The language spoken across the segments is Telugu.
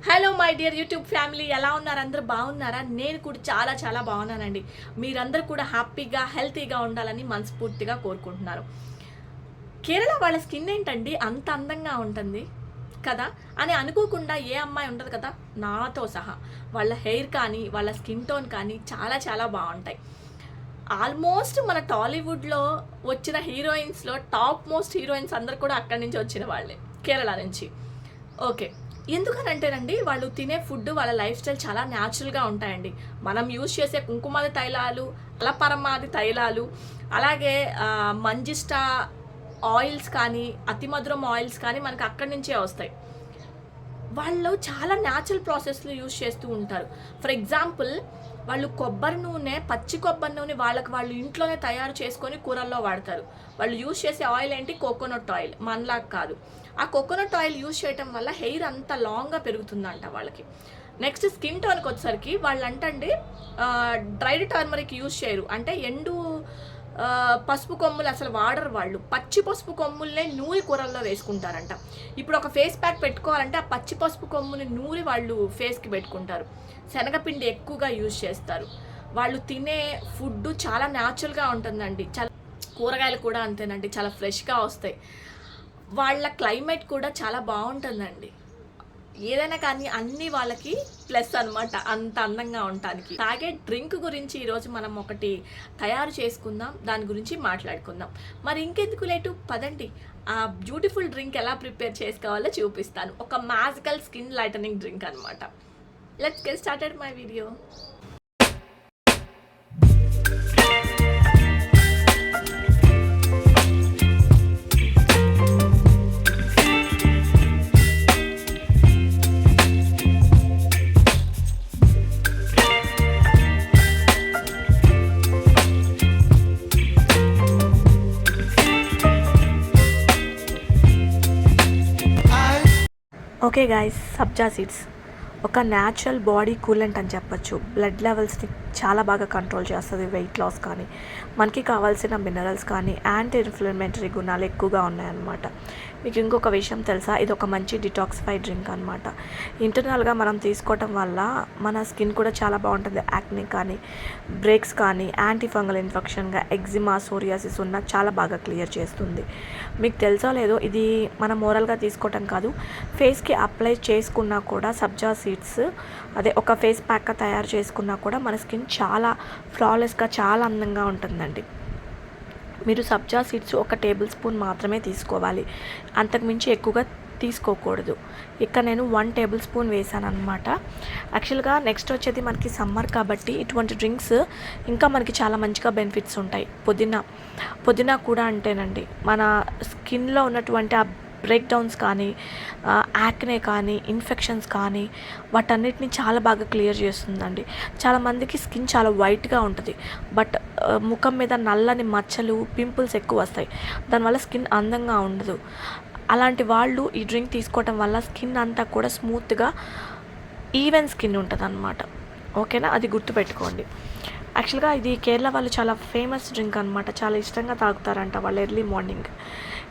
Hello my dear YouTube family, ఎలా ఉన్నారు? అందరూ బాగున్నారా? నేను కూడా చాలా చాలా బాగున్నానండి. మీరందరూ కూడా హ్యాపీగా హెల్తీగా ఉండాలని మనస్ఫూర్తిగా కోరుకుంటున్నాను. కేరళ వాళ్ళ స్కిన్ ఏంటండి అంత అందంగా ఉంటుంది కదా అని అనుకోకుండా ఏ అమ్మాయి ఉండదు కదా, నాతో సహా. వాళ్ళ హెయిర్ కానీ వాళ్ళ స్కిన్ టోన్ కానీ చాలా చాలా బాగుంటాయి. ఆల్మోస్ట్ మన టాలీవుడ్లో వచ్చిన హీరోయిన్స్లో టాప్ మోస్ట్ హీరోయిన్స్ అందరు కూడా అక్కడి నుంచి వచ్చిన వాళ్ళే, కేరళ నుంచి. ఓకే, ఎందుకనంటేనండి వాళ్ళు తినే ఫుడ్, వాళ్ళ లైఫ్ స్టైల్ చాలా న్యాచురల్గా ఉంటాయండి. మనం యూజ్ చేసే కుంకుమాది తైలాలు, అలపరమాది తైలాలు, అలాగే మంజిస్టా ఆయిల్స్ కానీ, అతిమధురం ఆయిల్స్ కానీ మనకు అక్కడి నుంచే వస్తాయి. వాళ్ళు చాలా న్యాచురల్ ప్రాసెస్లు యూజ్ చేస్తూ ఉంటారు. ఫర్ ఎగ్జాంపుల్, వాళ్ళు కొబ్బరి నూనె, పచ్చి కొబ్బరి నూనె వాళ్ళు ఇంట్లోనే తయారు చేసుకొని కూరల్లో వాడతారు. వాళ్ళు యూజ్ చేసే ఆయిల్ ఏంటి? కోకోనట్ ఆయిల్, మనలాగా కాదు. ఆ కోకోనట్ ఆయిల్ యూజ్ చేయటం వల్ల హెయిర్ అంత లాంగ్గా పెరుగుతుందంట వాళ్ళకి. నెక్స్ట్ స్కిన్ టోన్కి వచ్చేసరికి వాళ్ళు అంటండి డ్రైడ్ టర్మరిక్ యూజ్ చేయరు. అంటే ఎండు పసుపు కొమ్ములు అసలు వాడరు వాళ్ళు. పచ్చి పసుపు కొమ్ములనే నూరి కూరల్లో వేసుకుంటారంట. ఇప్పుడు ఒక ఫేస్ ప్యాక్ పెట్టుకోవాలంటే ఆ పచ్చి పసుపు కొమ్ముని నూరి వాళ్ళు ఫేస్కి పెట్టుకుంటారు. శనగపిండి ఎక్కువగా యూజ్ చేస్తారు. వాళ్ళు తినే ఫుడ్ చాలా న్యాచురల్గా ఉంటుందండి. చాలా కూరగాయలు కూడా అంతేనండి, చాలా ఫ్రెష్గా వస్తాయి. వాళ్ళ క్లైమేట్ కూడా చాలా బాగుంటుందండి. ఏదైనా కానీ అన్నీ వాళ్ళకి ప్లస్ అనమాట, అంత అందంగా ఉండటానికి. తాగే డ్రింక్ గురించి ఈరోజు మనం ఒకటి తయారు చేసుకుందాం, దాని గురించి మాట్లాడుకుందాం. మరి ఇంకెందుకు లేటు, పదండి ఆ బ్యూటిఫుల్ డ్రింక్ ఎలా ప్రిపేర్ చేసుకోవాలో చూపిస్తాను. ఒక మ్యాజికల్ స్కిన్ లైటనింగ్ డ్రింక్ అనమాట. Let's get started my video. Okay guys, sabja seeds ఒక న్యాచురల్ బాడీ కూలెంట్ అని చెప్పచ్చు. బ్లడ్ లెవెల్స్ని చాలా బాగా కంట్రోల్ చేస్తుంది. వెయిట్ లాస్ కానీ, మనకి కావాల్సిన మినరల్స్ కానీ, యాంటీ ఇన్ఫ్లమేటరీ గుణాలు ఎక్కువగా ఉన్నాయన్నమాట. మీకు ఇంకొక విషయం తెలుసా? ఇది ఒక మంచి డిటాక్సిఫై డ్రింక్ అనమాట. ఇంటర్నల్గా మనం తీసుకోవటం వల్ల మన స్కిన్ కూడా చాలా బాగుంటుంది. యాక్ని కానీ, బ్రేక్స్ కానీ, యాంటీ ఫంగల్ ఇన్ఫెక్షన్గా ఎగ్జిమా, సోరియాసిస్ ఉన్న చాలా బాగా క్లియర్ చేస్తుంది. మీకు తెలుసా లేదో, ఇది మనం ఓరల్గా తీసుకోవటం కాదు, ఫేస్కి అప్లై చేసుకున్నా కూడా సబ్జా సీడ్స్ అదే ఒక ఫేస్ ప్యాక్గా తయారు చేసుకున్నా కూడా మన స్కిన్ చాలా ఫ్లాలెస్గా, చాలా అందంగా ఉంటుందండి. మీరు సబ్జా సీడ్స్ ఒక టేబుల్ స్పూన్ మాత్రమే తీసుకోవాలి, అంతకుమించి ఎక్కువగా తీసుకోకూడదు. ఇక్కడ నేను 1 టేబుల్ స్పూన్ వేసాను అనమాట. యాక్చువల్గా నెక్స్ట్ వచ్చేది మనకి సమ్మర్ కాబట్టి ఇటువంటి డ్రింక్స్ ఇంకా మనకి చాలా మంచిగా బెనిఫిట్స్ ఉంటాయి. పుదీనా కూడా అంటేనండి మన స్కిన్లో ఉన్నటువంటి ఆ బ్రేక్ డౌన్స్ కానీ, యాక్నే కానీ, ఇన్ఫెక్షన్స్ కానీ, వాటన్నిటిని చాలా బాగా క్లియర్ చేస్తుందండి. చాలామందికి స్కిన్ చాలా వైట్గా ఉంటుంది, బట్ ముఖం మీద నల్లని మచ్చలు, పింపుల్స్ ఎక్కువ వస్తాయి. దానివల్ల స్కిన్ అందంగా ఉండదు. అలాంటి వాళ్ళు ఈ డ్రింక్ తీసుకోవటం వల్ల స్కిన్ అంతా కూడా స్మూత్గా ఈవెన్ స్కిన్ ఉంటుంది అన్నమాట. ఓకేనా? అది గుర్తుపెట్టుకోండి. యాక్చువల్గా ఇది కేరళ వాళ్ళు చాలా ఫేమస్ డ్రింక్ అనమాట. చాలా ఇష్టంగా తాగుతారంట వాళ్ళు ఎర్లీ మార్నింగ్.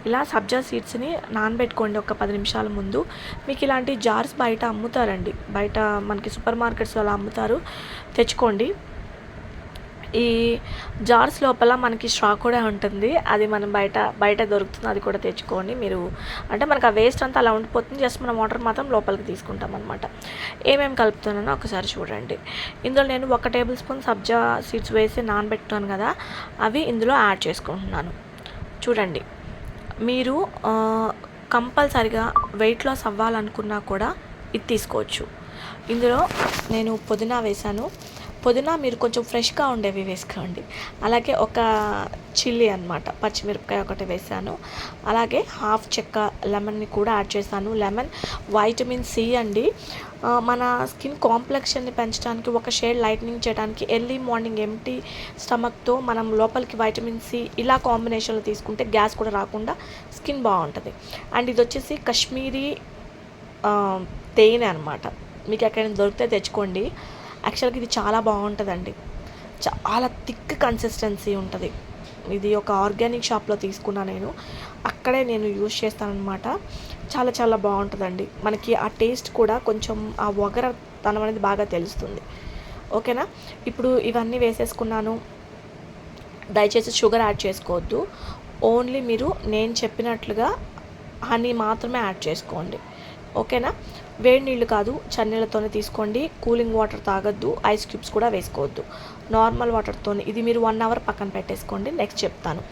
ఇలా సబ్జా సీడ్స్ని నానబెట్టుకోండి ఒక 10 నిమిషాల ముందు. మీకు ఇలాంటి జార్స్ బయట అమ్ముతారండి, బయట మనకి సూపర్ మార్కెట్స్లో అలా అమ్ముతారు, తెచ్చుకోండి. ఈ జార్స్ లోపల మనకి స్ట్రా కూడా ఉంటుంది, అది మనం బయట దొరుకుతుంది, అది కూడా తెచ్చుకోండి మీరు. అంటే మనకు ఆ వేస్ట్ అంతా అలా ఉండిపోతుంది, జస్ట్ మనం వాటర్ మాత్రం లోపలికి తీసుకుంటాం అనమాట. ఏమేమి కలుపుతున్నానో ఒకసారి చూడండి. ఇందులో నేను 1 టేబుల్ స్పూన్ సబ్జా సీడ్స్ వేసి నానబెట్టుతాను కదా, అవి ఇందులో యాడ్ చేసుకుంటున్నాను. చూడండి, మీరు కంపల్సరిగా వెయిట్ లాస్ అవ్వాలనుకున్నా కూడా ఇది తీసుకోవచ్చు. ఇందులో నేను పుదీనా వేసాను. పుదీనా మీరు కొంచెం ఫ్రెష్గా ఉండేవి వేసుకోండి. అలాగే ఒక చిల్లీ అనమాట, పచ్చిమిరపకాయ ఒకటి వేసాను. అలాగే హాఫ్ చెక్క లెమన్ని కూడా యాడ్ చేశాను. లెమన్ వైటమిన్ సి అండి. మన స్కిన్ కాంప్లెక్షన్ని పెంచడానికి, ఒక షేడ్ లైట్నింగ్ చేయడానికి, ఎర్లీ మార్నింగ్ ఎంటీ స్టమక్తో మనం లోపలికి వైటమిన్ సి ఇలా కాంబినేషన్లో తీసుకుంటే గ్యాస్ కూడా రాకుండా స్కిన్ బాగుంటుంది. అండ్ ఇది వచ్చేసి కాశ్మీరీ తేనె అనమాట. మీకు ఎక్కడైనా దొరికితే తెచ్చుకోండి. యాక్చువల్గా ఇది చాలా బాగుంటుందండి, చాలా థిక్ కన్సిస్టెన్సీ ఉంటుంది. ఇది ఒక ఆర్గానిక్ షాప్లో తీసుకున్నా నేను, అక్కడే నేను యూజ్ చేస్తానన్నమాట. చాలా చాలా బాగుంటుందండి. మనకి ఆ టేస్ట్ కూడా కొంచెం ఆ వగరతనం అనేది బాగా తెలుస్తుంది. ఓకేనా. ఇప్పుడు ఇవన్నీ వేసేసుకున్నాను. దయచేసి షుగర్ యాడ్ చేసుకోవద్దు. ఓన్లీ మీరు నేను చెప్పినట్లుగా హనీ మాత్రమే యాడ్ చేసుకోండి. ఓకేనా. వేడి నీళ్ళు కాదు, చన్నీళ్ళతోనే తీసుకోండి. కూలింగ్ వాటర్ తాగొద్దు, ఐస్ క్యూబ్స్ కూడా వేసుకోవద్దు. నార్మల్ వాటర్తోనే ఇది మీరు 1 అవర్ పక్కన పెట్టేసుకోండి. నెక్స్ట్ చెప్తాను.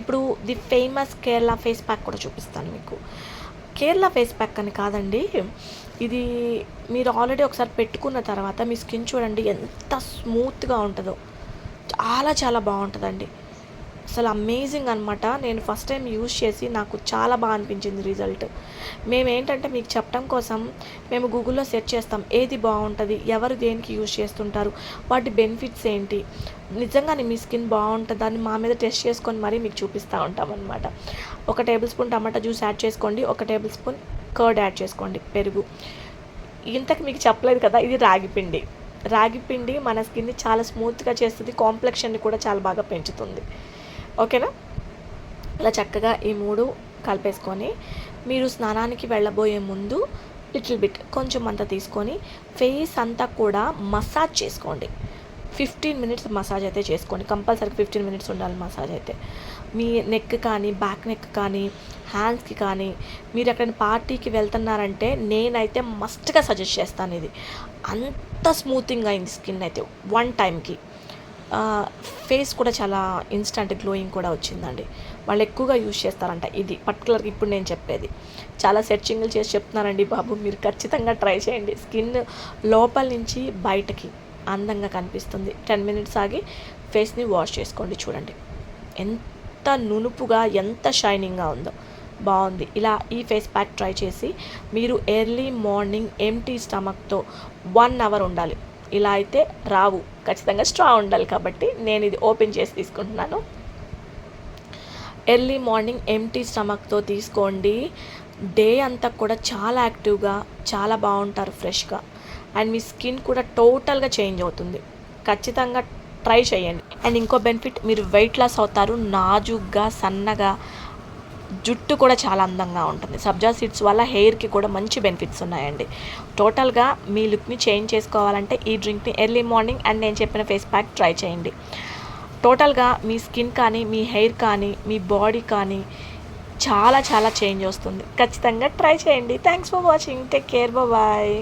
ఇప్పుడు the famous Kerala face pack కూడా చూపిస్తాను మీకు. కేరళ ఫేస్ ప్యాక్ అని కాదండి, ఇది మీరు ఆల్రెడీ ఒకసారి పెట్టుకున్న తర్వాత మీ స్కిన్ చూడండి ఎంత స్మూత్గా ఉంటుందో. చాలా చాలా బాగుంటుందండి. అసలు అమేజింగ్ అనమాట. నేను ఫస్ట్ టైం యూజ్ చేసి నాకు చాలా బాగా అనిపించింది రిజల్ట్. మేమేంటంటే మీకు చెప్పడం కోసం మేము గూగుల్లో సెర్చ్ చేస్తాం, ఏది బాగుంటుంది, ఎవరు దేనికి యూజ్ చేస్తుంటారు, వాటి బెనిఫిట్స్ ఏంటి, నిజంగానే మీ స్కిన్ బాగుంటుందా అని మా మీద టెస్ట్ చేసుకొని మరీ మీకు చూపిస్తూ ఉంటాం అనమాట. 1 టేబుల్ స్పూన్ టమాటా జ్యూస్ యాడ్ చేసుకోండి. 1 టేబుల్ స్పూన్ కర్డ్ యాడ్ చేసుకోండి, పెరుగు. ఇంతకు మీకు చెప్పలేదు కదా, ఇది రాగిపిండి. రాగిపిండి మన స్కిన్ని చాలా స్మూత్గా చేస్తుంది, కాంప్లెక్షన్ని కూడా చాలా బాగా పెంచుతుంది. ఓకేనా. ఇలా చక్కగా ఈ 3 కలిపేసుకొని మీరు స్నానానికి వెళ్ళబోయే ముందు లిటిల్ బిట్ కొంచెం అంతా తీసుకొని ఫేస్ అంతా కూడా మసాజ్ చేసుకోండి. 15 మినిట్స్ మసాజ్ అయితే చేసుకోండి. కంపల్సరీ 15 మినిట్స్ ఉండాలి మసాజ్ అయితే. మీ నెక్ కానీ, బ్యాక్ నెక్ కానీ, హ్యాండ్స్కి కానీ, మీరు ఎక్కడైనా పార్టీకి వెళ్తున్నారంటే నేనైతే మస్ట్గా సజెస్ట్ చేస్తాను ఇది. అంత స్మూతింగ్ అయింది స్కిన్ అయితే 1 టైంకి. ఫేస్ కూడా చాలా ఇన్స్టంట్ గ్లోయింగ్ కూడా వచ్చిందండి. వాళ్ళు ఎక్కువగా యూజ్ చేస్తారంట ఇది పర్టికులర్గా. ఇప్పుడు నేను చెప్పేది చాలా సెర్చింగ్లు చేసి చెప్తున్నానండి బాబు, మీరు ఖచ్చితంగా ట్రై చేయండి. స్కిన్ లోపల నుంచి బయటకి అందంగా కనిపిస్తుంది. 10 మినిట్స్ ఆగి ఫేస్ని వాష్ చేసుకోండి. చూడండి ఎంత నునుపుగా, ఎంత షైనింగ్గా ఉందో. బాగుంది. ఇలా ఈ ఫేస్ ప్యాక్ ట్రై చేసి మీరు ఎర్లీ మార్నింగ్ ఎంప్టీ స్టమక్తో 1 అవర్ ఉండాలి. ఇలా అయితే రావు, ఖచ్చితంగా స్ట్రా ఉండాలి. కాబట్టి నేను ఇది ఓపెన్ చేసి తీసుకుంటున్నాను. ఎర్లీ మార్నింగ్ ఎంప్టీ స్టమక్తో తీసుకోండి. డే అంతా కూడా చాలా యాక్టివ్గా, చాలా బాగుంటారు ఫ్రెష్గా. అండ్ మీ స్కిన్ కూడా టోటల్గా చేంజ్ అవుతుంది. ఖచ్చితంగా ట్రై చేయండి. అండ్ ఇంకో బెనిఫిట్, మీరు వెయిట్ లాస్ అవుతారు. నాజుగ్గా, సన్నగా, జుట్టు కూడా చాలా అందంగా ఉంటుంది. సబ్జా సీడ్స్ వల్ల హెయిర్కి కూడా మంచి బెనిఫిట్స్ ఉన్నాయండి. టోటల్గా మీ లుక్ని చేంజ్ చేసుకోవాలంటే ఈ డ్రింక్ని ఎర్లీ మార్నింగ్ అండ్ నేను చెప్పిన ఫేస్ ప్యాక్ ట్రై చేయండి. టోటల్గా మీ స్కిన్ కానీ, మీ హెయిర్ కానీ, మీ బాడీ కానీ చాలా చాలా చేంజ్ వస్తుంది. ఖచ్చితంగా ట్రై చేయండి. Thanks for watching. Take care. Bye.